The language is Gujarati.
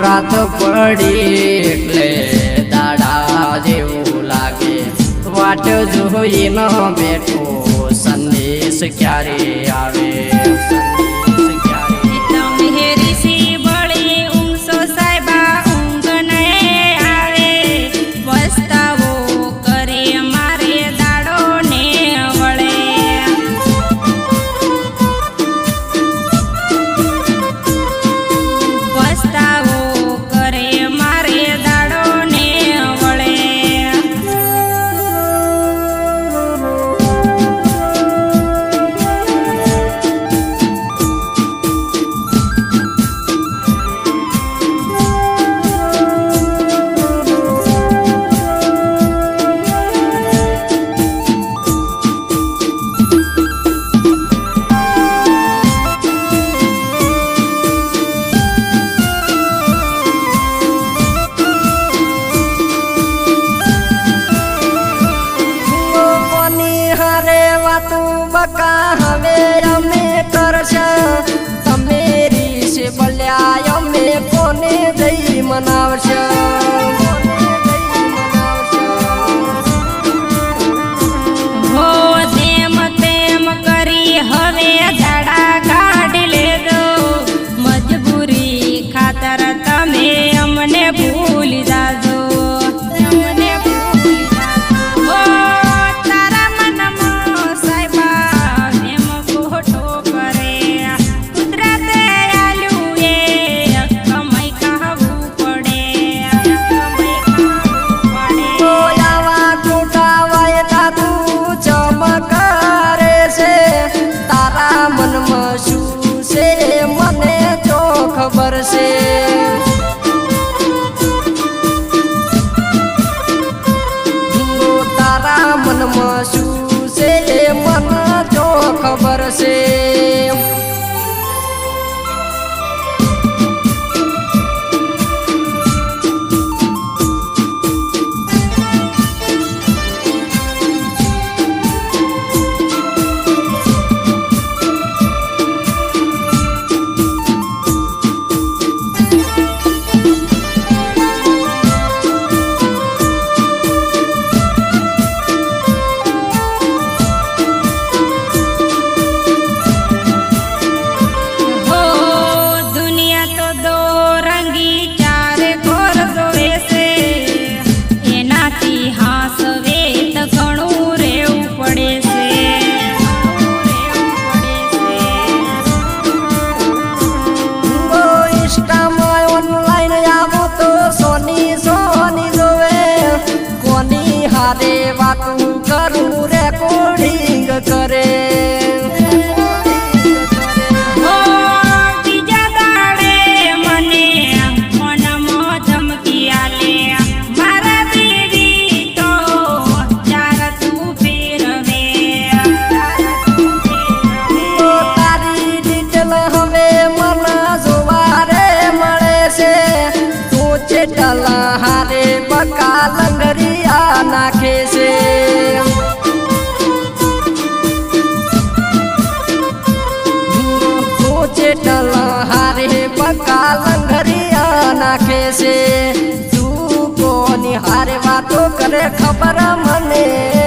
રાત પડી એટલે દાડા જેવું લાગે વાટ જોઈ ન બેઠો સંદેશ ક્યારે આવે હવે અમે કરશે તમે રીશે બોલ્યા અમે કોને જઈ મનાવશે હો તેમ તેમ કરી હવે ઝાડા કાઢી લેજો મજબૂરી ખાતર તમે અમને ભૂલી જાજો ખબર છે તારા મનમાં શું છે મને જો ખબર છે હારે વાતું કરું રેકોર્ડિંગ કરે બીજા દાડે મને મનમાં ધમકી આલે મારા દેવી તો ચાર તું ફેરવે તારી ડિટેલ હવે મને જોવા રે મળે છે તું ચેટલ હારે બકા લંગરિયા નાખે છે ચેટલ હારે બકા લંગરિયા નાખે છે તું કોની હારે વાતો કરે ખબર મને